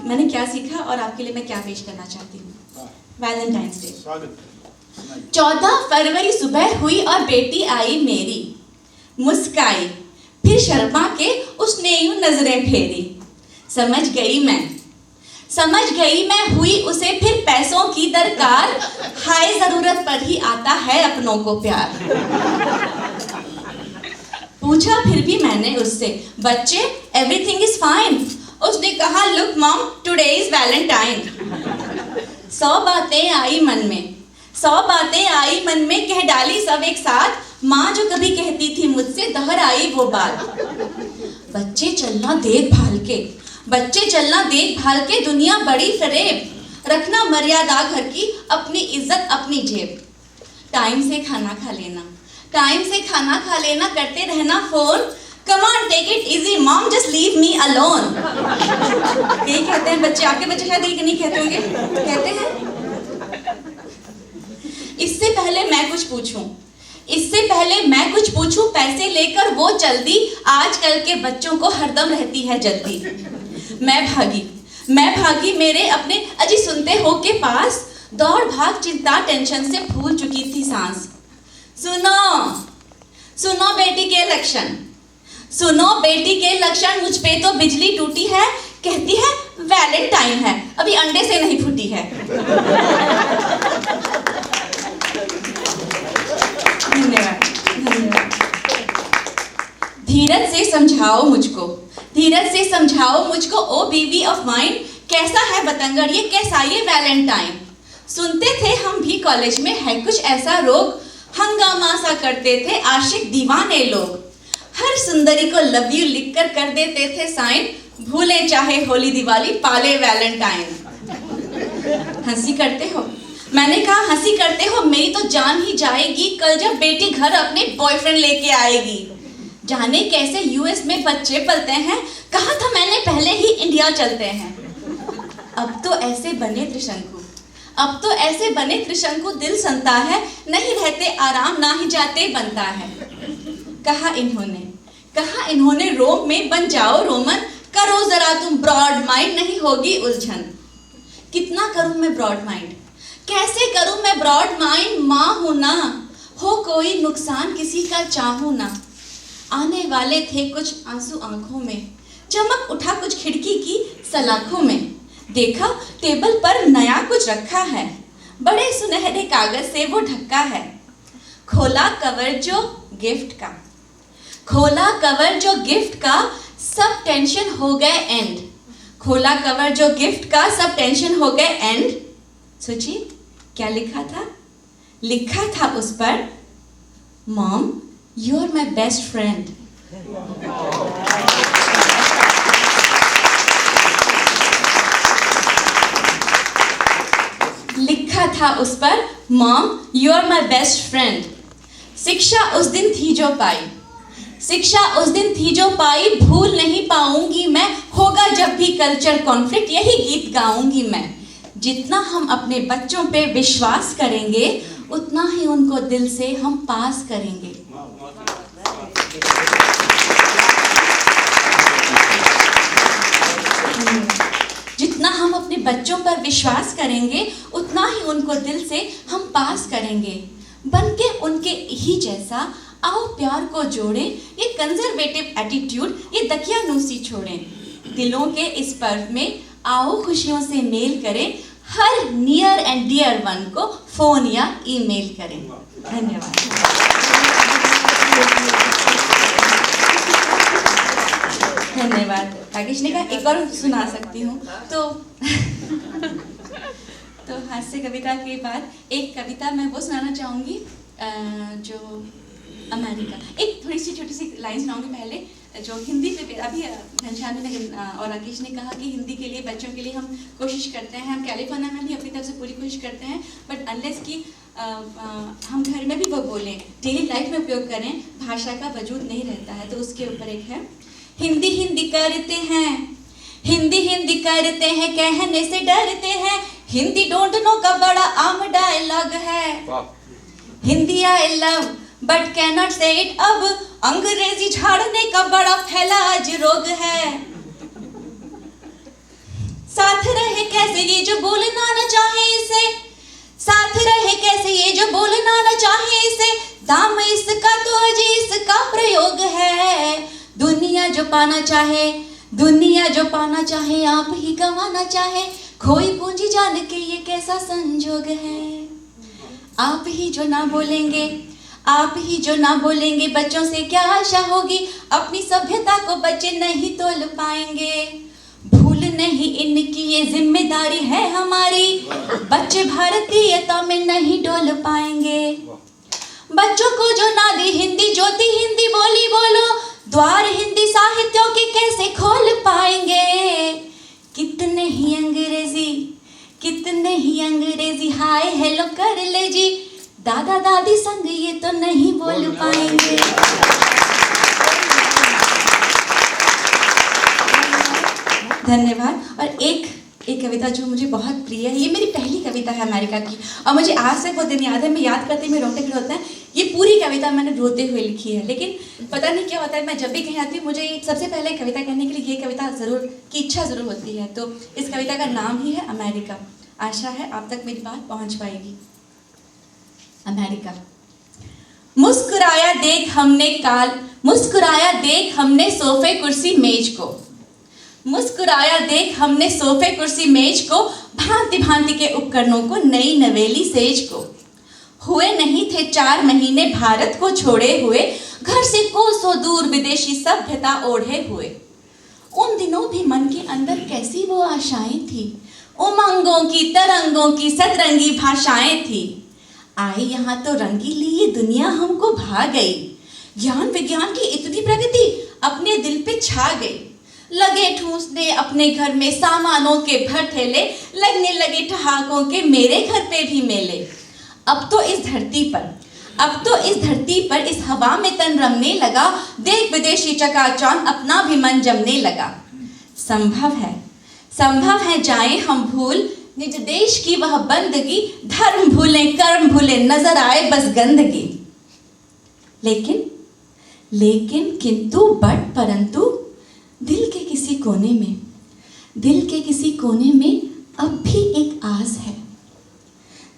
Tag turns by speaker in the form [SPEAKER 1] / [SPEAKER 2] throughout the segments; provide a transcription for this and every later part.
[SPEAKER 1] मैंने क्या सीखा और आपके लिए मैं क्या पेश करना चाहती हूँ। Valentine's day. 14 फरवरी सुबह हुई और बेटी आई मेरी, मुस्काई फिर शर्मा के उसने यूं नजरें फेरी। समझ गई मैं हुई उसे फिर पैसों की दरकार, हाय जरूरत पर ही आता है अपनों को प्यार। पूछा फिर भी मैंने उससे, बच्चे एवरीथिंग इज फाइन। उसने कहा look mom today is Valentine. 100 बातें आई मन में कह डाली सब एक साथ, माँ जो कभी कहती थी मुझसे दोहराई वो बात। बच्चे चलना देख भाल के दुनिया बड़ी फरेब, रखना मर्यादा घर की अपनी इज्जत अपनी जेब। टाइम से खाना खा लेना करते रहना phone, come on take it easy mom just leave me alone. यही कहते हैं बच्चे, आपके बच्चे शायद ये नहीं कहते होंगे, कहते हैं। इससे पहले मैं कुछ पूछूं पैसे लेकर वो चलती, आजकल के बच्चों को हरदम रहती है जल्दी। मैं भागी मेरे अपने अजी सुनते हो के पास, दौड़ भाग चिंता टेंशन से भूल चुकी थी सांस। सुनो बेटी के लक्षण मुझ पे तो बिजली टूटी है, कहती है वैलेंटाइन है अभी अंडे से नहीं फूटी है। धन्यवाद। धीरज से समझाओ मुझको ओ बीवी ऑफ माइन, कैसा है बतंगड़ ये कैसा ये वैलेंटाइन। सुनते थे हम भी कॉलेज में है कुछ ऐसा रोग, हंगामा सा करते थे आशिक दीवाने लोग। हर सुंदरी को लव यू लिखकर कर देते थे साइन, भूले चाहे होली दिवाली पाले वैलेंटाइन। हंसी करते हो, मैंने कहा हंसी करते हो, मेरी तो जान ही जाएगी कल जब बेटी घर अपने बॉयफ्रेंड लेके आएगी। जाने कैसे यूएस में बच्चे पलते हैं, कहा था मैंने पहले ही इंडिया चलते हैं। अब तो ऐसे बने त्रिशंकु दिल संता है, नहीं रहते आराम ना ही जाते बनता है। कहा इन्होंने रोम में बन जाओ रोमन, करो जरा तुम ब्रॉड माइंड नहीं होगी उलझन। कितना करूं मैं ब्रॉड माइंड, कैसे करूं मैं ब्रॉड माइंड, माँ हूं ना, हो कोई नुकसान किसी का चाहूं ना। आने वाले थे कुछ आंसू आंखों में, चमक उठा कुछ खिड़की की सलाखों में। देखा टेबल पर नया कुछ रखा है, बड़े सुनहरे कागज से वो ढका है। खोला कवर जो गिफ्ट का सब टेंशन हो गए एंड। खोला कवर जो गिफ्ट का सब टेंशन हो गए एंड। सोचिए क्या लिखा था उस पर, mom you are my best friend. लिखा था उस पर, mom you are my best friend. शिक्षा उस दिन थी जो पाई, भूल नहीं पाऊंगी मैं, होगा जब भी कल्चर कॉन्फ्लिक्ट यही गीत गाऊंगी मैं। जितना हम अपने बच्चों पे विश्वास करेंगे, उतना ही उनको दिल से हम पास करेंगे। जितना हम अपने बच्चों पर विश्वास करेंगे, उतना ही उनको दिल से हम पास करेंगे। बनके उनके ही जैसा आओ प्यार को जोड़ें, ये कंजर्वेटिव एटीट्यूड ये दकियानूसी छोड़ें। दिलों के इस पर्व में आओ खुशियों से मेल करें, हर नियर एंड डियर वन को फोन या ईमेल करें। धन्यवाद। राकेश ने कहा एक और सुना सकती हूँ, तो हास्य कविता के बाद एक कविता मैं वो सुनाना चाहूँगी जो अमेरिका, एक थोड़ी सी छोटी सी लाइन सुनाऊंगी पहले, जो हिंदी पे अभी घनश्याम ने और राकेश ने कहा कि हिंदी के लिए बच्चों के लिए हम कोशिश करते हैं, हम कैलिफोर्निया में भी अपनी तरफ से पूरी कोशिश करते हैं, बट अनलेस कि हम घर में भी वो बोलें, डेली लाइफ में उपयोग करें, भाषा का वजूद नहीं रहता है। तो उसके ऊपर एक है, हिंदी करते हैं कहने से डरते हैं, हिंदी डोंट नो का बड़ा आम डायलॉग है। Hindi I love but can not से इट, अब अंग्रेजी झाड़ने का बड़ा फैला आज रोग है। साथ रहे कैसे ये जो बोलना न चाहे इसे, साथ रहे कैसे ये जो बोलना न चाहे इसे, दाम इसका तो अजी इसका प्रयोग है। दुनिया जो पाना चाहे, दुनिया जो पाना चाहे, आप ही गंवाना चाहे, खोई पूंजी जान के ये कैसा संजोग है। आप ही जो ना बोलेंगे, आप ही जो ना बोलेंगे, बच्चों से क्या आशा होगी, अपनी सभ्यता को बच्चे नहीं तोल पाएंगे। भूल नहीं इनकी ये जिम्मेदारी है हमारी, बच्चे भारतीयता में नहीं डोल पाएंगे। बच्चों को जो ना दी हिंदी ज्योति, हिंदी बोली बोलो, द्वार हिंदी साहित्यों के कैसे खोल पाएंगे। कितने ही अंग्रेजी, कितने ही अंग्रेजी हाय हेलो कर ले जी, दादा दादी संग ये तो नहीं बोल पाएंगे। धन्यवाद। और एक कविता जो मुझे बहुत प्रिय है, ये मेरी पहली कविता है अमेरिका की, और मुझे आज से वो दिन याद है, मैं याद करते में रोंगटे खड़े होते हैं। ये पूरी कविता मैंने रोते हुए लिखी है, लेकिन पता नहीं क्या होता है, मैं जब भी कहीं आती हूँ मुझे सबसे पहले कविता कहने के लिए ये कविता ज़रूर की इच्छा ज़रूर होती है। तो इस कविता का नाम ही है अमेरिका। आशा है आप तक मेरी बात पहुँच पाएगी। अमेरिका। मुस्कुराया देख हमने मुस्कुराया देख हमने सोफे कुर्सी मेज को, मुस्कुराया देख हमने सोफे कुर्सी मेज को, भांति भांति के उपकरणों को, नई नवेली सेज को। हुए नहीं थे 4 महीने भारत को छोड़े हुए, घर से कोसों दूर विदेशी सभ्यता ओढ़े हुए। उन दिनों भी मन के अंदर कैसी वो आशाएं थी, उमंगों की तरंगों की सतरंगी भाषाएं थी। आई यहाँ तो रंगीली ये दुनिया हमको भा गई, ज्ञान विज्ञान की इतनी प्रगति अपने दिल पे छा गई। लगे ठूंसने अपने घर में सामानों के भर ठेले, लगने लगे ठहाकों के मेरे घर पे भी मेले। अब तो इस धरती पर इस हवा में तन रमने लगा, देख विदेशी चकाचौंध अपना भी मन जमने लगा। संभव है जाएं हम भूल निज देश की वह बंदगी, धर्म भूलें कर्म भूलें नजर आए बस गंदगी। लेकिन किंतु बट परंतु दिल के किसी कोने में अब भी एक आस है,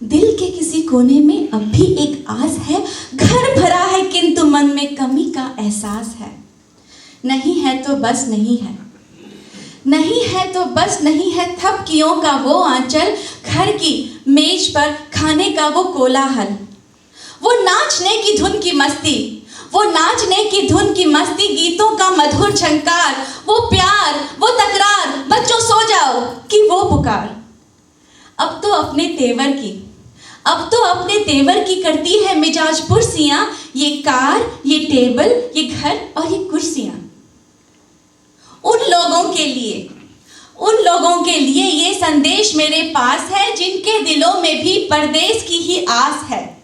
[SPEAKER 1] दिल के किसी कोने में अब भी एक आस है। घर भरा है किंतु मन में कमी का एहसास है। नहीं है तो बस नहीं है, नहीं है तो बस नहीं है, थपकियों का वो आंचल, घर की मेज पर खाने का वो कोलाहल, वो नाचने की धुन की मस्ती, वो नाचने की धुन की मस्ती, गीतों का मधुर झंकार, वो प्यार वो तकरार, बच्चों सो जाओ कि वो पुकार। अब तो अपने तेवर की करती है मिजाज पुरसियां, ये कार ये टेबल ये घर और ये कुर्सियां। उन लोगों के लिए ये संदेश मेरे पास है, जिनके दिलों में भी परदेश की ही आस है।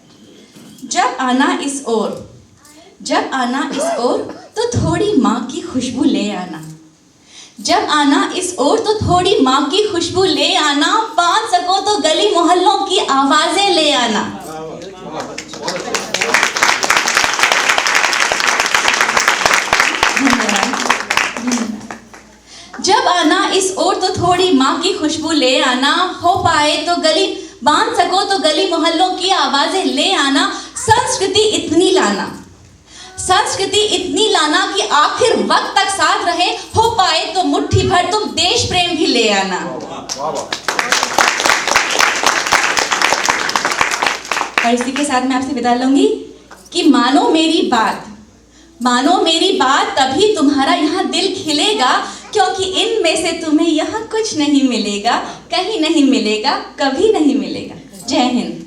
[SPEAKER 1] जब आना इस ओर तो थोड़ी माँ की खुशबू ले आना, जब आना इस ओर तो थोड़ी माँ की खुशबू ले आना, बांध सको तो गली मोहल्लों की आवाजें ले आना। जब आना इस ओर तो थोड़ी माँ की खुशबू ले आना, हो पाए तो गली बांध सको तो गली मोहल्लों की आवाजें ले आना। संस्कृति इतनी लाना कि आखिर वक्त तक साथ रहे, हो पाए तो मुट्ठी भर तुम देश प्रेम भी ले आना। और इसी के साथ मैं आपसे विदा लूंगी कि मानो मेरी बात, तभी तुम्हारा यहाँ दिल खिलेगा, क्योंकि इनमें से तुम्हें यहाँ कुछ नहीं मिलेगा, कहीं नहीं मिलेगा, कभी नहीं मिलेगा। जय हिंद।